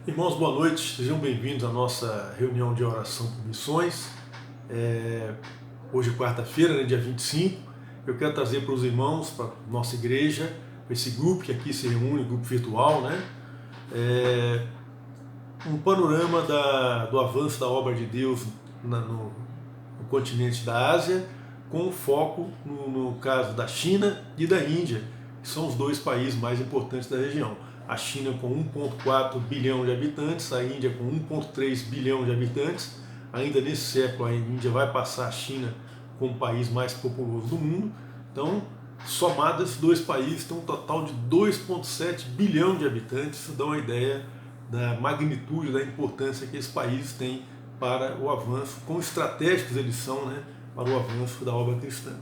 Irmãos, boa noite, sejam bem-vindos à nossa reunião de oração por missões. Hoje, quarta-feira, né, dia 25, eu quero trazer para os irmãos, para a nossa igreja, para esse grupo que aqui se reúne, grupo virtual, né, um panorama do avanço da obra de Deus no continente da Ásia, com foco no caso da China e da Índia, que são os dois países mais importantes da região. A China com 1,4 bilhão de habitantes, a Índia com 1,3 bilhão de habitantes. Ainda nesse século a Índia vai passar a China como o país mais populoso do mundo. Então, somados esses dois países, tem um total de 2,7 bilhão de habitantes. Isso dá uma ideia da magnitude, da importância que esses países têm para o avanço, quão estratégicos eles são, né, para o avanço da obra cristã,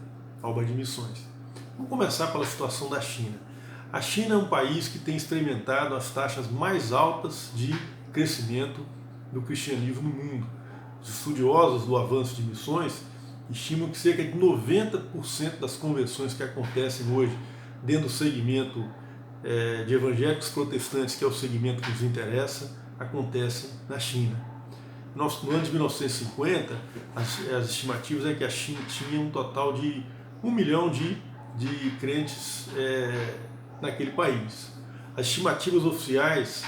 a obra de missões. Vamos começar pela situação da China. A China é um país que tem experimentado as taxas mais altas de crescimento do cristianismo no mundo. Os estudiosos do avanço de missões estimam que cerca de 90% das conversões que acontecem hoje dentro do segmento de evangélicos protestantes, que é o segmento que nos interessa, acontecem na China. No ano de 1950, as estimativas é que a China tinha um total de 1 milhão de crentes naquele país. As estimativas oficiais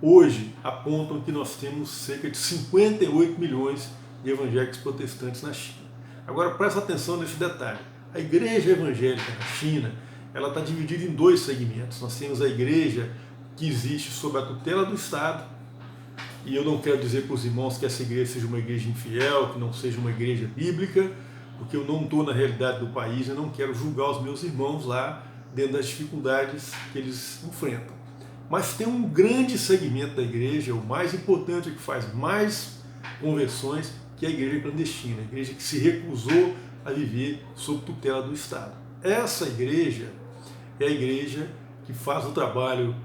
hoje apontam que nós temos cerca de 58 milhões de evangélicos protestantes na China. Agora presta atenção nesse detalhe. A igreja evangélica na China, ela está dividida em dois segmentos. Nós temos a igreja que existe sob a tutela do Estado, e eu não quero dizer para os irmãos que essa igreja seja uma igreja infiel, que não seja uma igreja bíblica, porque eu não estou na realidade do país, eu não quero julgar os meus irmãos lá dentro das dificuldades que eles enfrentam. Mas tem um grande segmento da igreja, o mais importante, que faz mais conversões, que é a igreja clandestina, a igreja que se recusou a viver sob tutela do Estado. Essa igreja é a igreja que faz o trabalho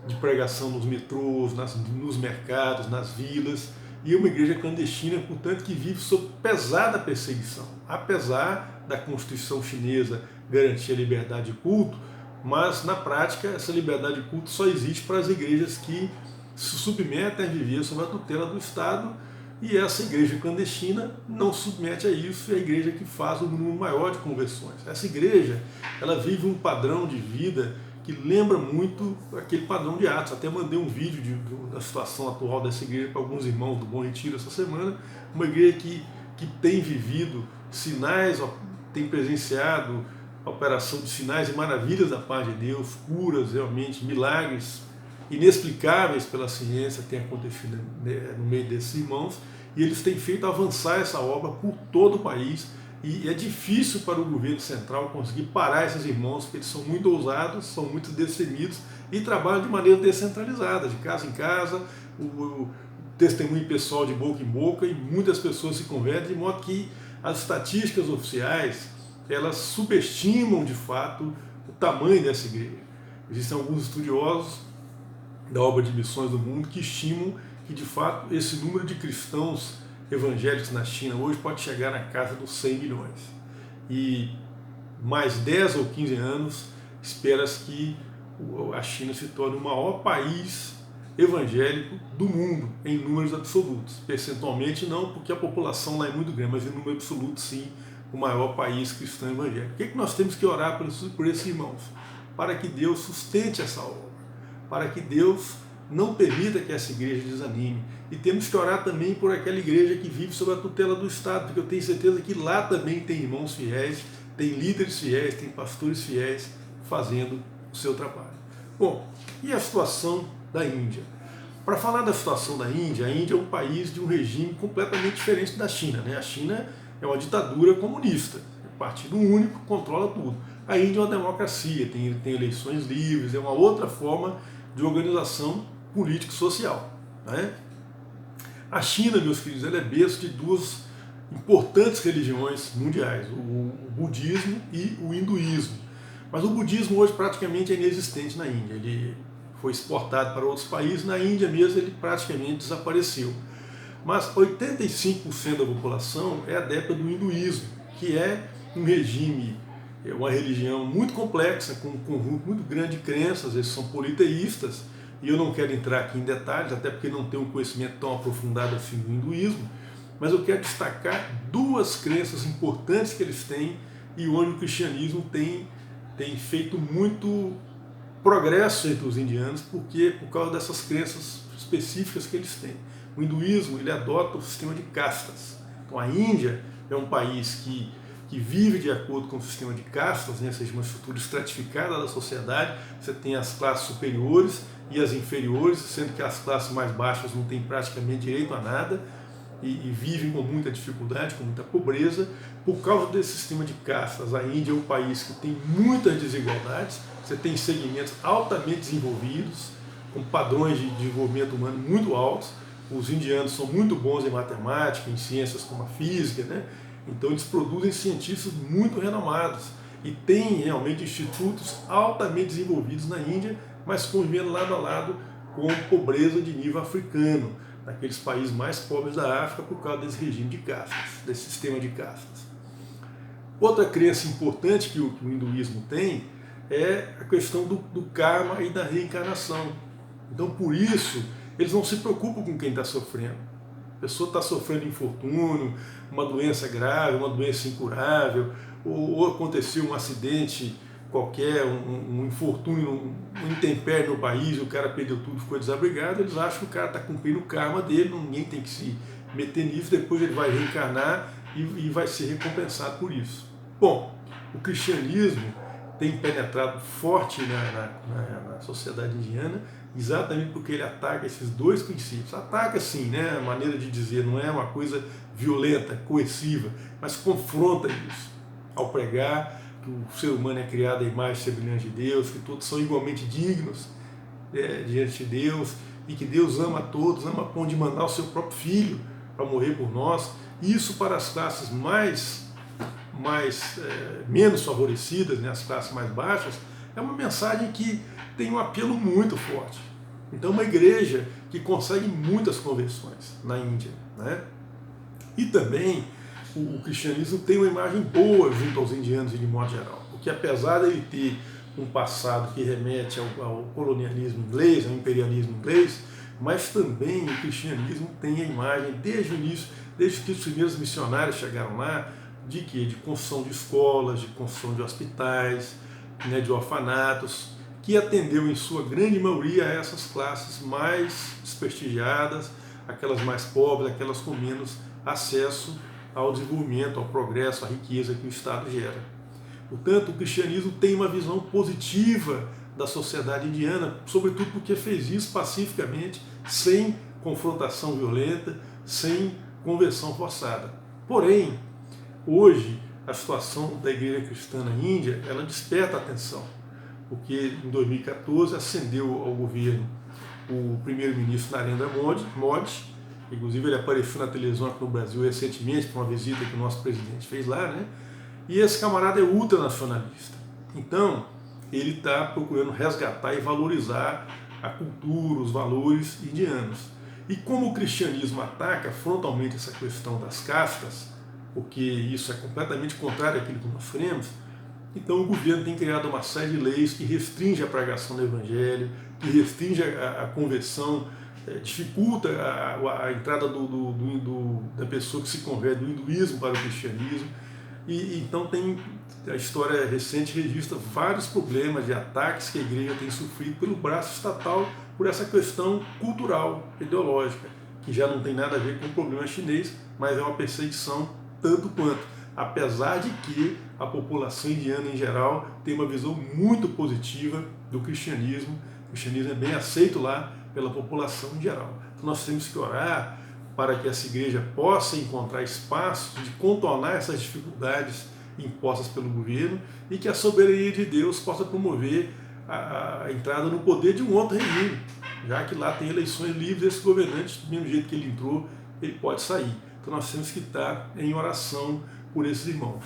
de pregação nos metrôs, nos mercados, nas vilas, e é uma igreja clandestina, portanto, que vive sob pesada perseguição. Apesar da Constituição chinesa garantir a liberdade de culto, mas na prática essa liberdade de culto só existe para as igrejas que se submetem a viver sob a tutela do Estado, e essa igreja clandestina não se submete a isso, é a igreja que faz um número maior de conversões. Essa igreja, ela vive um padrão de vida que lembra muito aquele padrão de Atos. Até mandei um vídeo da situação atual dessa igreja para alguns irmãos do Bom Retiro essa semana. Uma igreja que tem vivido sinais, tem presenciado a operação de sinais e maravilhas da parte de Deus, curas, realmente, milagres inexplicáveis pela ciência têm acontecido no meio desses irmãos, e eles têm feito avançar essa obra por todo o país. E é difícil para o governo central conseguir parar esses irmãos, porque eles são muito ousados, são muito destemidos e trabalham de maneira descentralizada, de casa em casa, o testemunho pessoal de boca em boca, e muitas pessoas se convertem, de modo que as estatísticas oficiais, elas subestimam de fato o tamanho dessa igreja. Existem alguns estudiosos da obra de missões do mundo que estimam que de fato esse número de cristãos evangélicos na China hoje pode chegar na casa dos 100 milhões. E mais 10 ou 15 anos espera-se que a China se torne o maior país evangélico do mundo em números absolutos. Percentualmente não, porque a população lá é muito grande, mas em número absoluto sim, o maior país cristão evangélico. O que nós temos que orar por esses irmãos? Para que Deus sustente essa obra, para que Deus não permita que essa igreja desanime. E temos que orar também por aquela igreja que vive sob a tutela do Estado, porque eu tenho certeza que lá também tem irmãos fiéis, tem líderes fiéis, tem pastores fiéis fazendo o seu trabalho. Bom, e a situação da Índia? Para falar da situação da Índia, a Índia é um país de um regime completamente diferente da China, né? A China é uma ditadura comunista, o partido único controla tudo. A Índia é uma democracia, tem eleições livres, é uma outra forma de organização político-social, né? A China, meus filhos, ela é berço de duas importantes religiões mundiais, o budismo e o hinduísmo. Mas o budismo hoje praticamente é inexistente na Índia. Ele foi exportado para outros países, na Índia mesmo ele praticamente desapareceu. Mas 85% da população é adepta do hinduísmo, que é um regime, uma religião muito complexa, com um conjunto muito grande de crenças, eles são politeístas, e eu não quero entrar aqui em detalhes, até porque não tenho um conhecimento tão aprofundado assim do hinduísmo, mas eu quero destacar duas crenças importantes que eles têm e onde o cristianismo tem feito muito progresso entre os indianos, porque por causa dessas crenças específicas que eles têm. O hinduísmo ele adota o sistema de castas. Então a Índia é um país que vive de acordo com o sistema de castas, né? Ou seja, uma estrutura estratificada da sociedade. Você tem as classes superiores e as inferiores, sendo que as classes mais baixas não têm praticamente direito a nada e vivem com muita dificuldade, com muita pobreza. Por causa desse sistema de castas, a Índia é um país que tem muitas desigualdades. Você tem segmentos altamente desenvolvidos, com padrões de desenvolvimento humano muito altos. Os indianos são muito bons em matemática, em ciências como a física, né? Então eles produzem cientistas muito renomados e têm realmente institutos altamente desenvolvidos na Índia, mas convivendo lado a lado com pobreza de nível africano, naqueles países mais pobres da África, por causa desse regime de castas, desse sistema de castas. Outra crença importante que o hinduísmo tem é a questão do karma e da reencarnação. Então, por isso, eles não se preocupam com quem está sofrendo. A pessoa está sofrendo infortúnio, uma doença grave, uma doença incurável, ou aconteceu um acidente qualquer, um infortúnio, um intempérie no país, o cara perdeu tudo, ficou desabrigado, eles acham que o cara está cumprindo o karma dele, ninguém tem que se meter nisso, depois ele vai reencarnar e vai ser recompensado por isso. Bom, o cristianismo tem penetrado forte na sociedade indiana, exatamente porque ele ataca esses dois princípios. Ataca sim, né, a maneira de dizer, não é uma coisa violenta, coerciva, mas confronta isso ao pregar que o ser humano é criado à imagem e semelhança de Deus, que todos são igualmente dignos diante de Deus e que Deus ama a todos, ama a ponto de mandar o seu próprio filho para morrer por nós. Isso para as classes menos favorecidas, né, as classes mais baixas, é uma mensagem que tem um apelo muito forte. Então, uma igreja que consegue muitas conversões na Índia, né? E também o cristianismo tem uma imagem boa junto aos indianos de modo geral, porque apesar de ele ter um passado que remete ao colonialismo inglês, ao imperialismo inglês, mas também o cristianismo tem a imagem desde o início, desde que os primeiros missionários chegaram lá, de quê? De construção de escolas, de construção de hospitais, né, de orfanatos, que atendeu em sua grande maioria a essas classes mais desprestigiadas, aquelas mais pobres, aquelas com menos acesso ao desenvolvimento, ao progresso, à riqueza que o Estado gera. Portanto, o cristianismo tem uma visão positiva da sociedade indiana, sobretudo porque fez isso pacificamente, sem confrontação violenta, sem conversão forçada. Porém, hoje, a situação da igreja cristã na Índia, ela desperta a atenção, porque em 2014 ascendeu ao governo o primeiro-ministro Narendra Modi, inclusive ele apareceu na televisão aqui no Brasil recentemente, por uma visita que o nosso presidente fez lá, né? E esse camarada é ultranacionalista. Então, ele está procurando resgatar e valorizar a cultura, os valores indianos. E como o cristianismo ataca frontalmente essa questão das castas, porque isso é completamente contrário àquilo que nós cremos, então o governo tem criado uma série de leis que restringe a pregação do evangelho, que restringe a conversão, dificulta a entrada da pessoa que se converte do hinduísmo para o cristianismo. E então a história recente registra vários problemas de ataques que a igreja tem sofrido pelo braço estatal por essa questão cultural, ideológica, que já não tem nada a ver com o problema chinês, mas é uma perseguição tanto quanto, apesar de que a população indiana em geral tem uma visão muito positiva do cristianismo. O cristianismo é bem aceito lá pela população em geral. Então nós temos que orar para que essa igreja possa encontrar espaço de contornar essas dificuldades impostas pelo governo e que a soberania de Deus possa promover a entrada no poder de um outro regime, já que lá tem eleições livres, esse governante, do mesmo jeito que ele entrou, ele pode sair. Então nós temos que estar em oração por esses irmãos.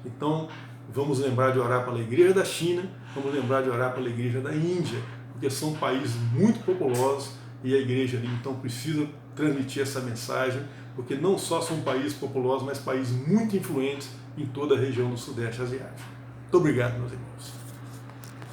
Então vamos lembrar de orar pela igreja da China, vamos lembrar de orar pela igreja da Índia, porque são países muito populosos e a igreja ali então precisa transmitir essa mensagem, porque não só são países populosos, mas países muito influentes em toda a região do Sudeste Asiático. Muito obrigado, meus irmãos.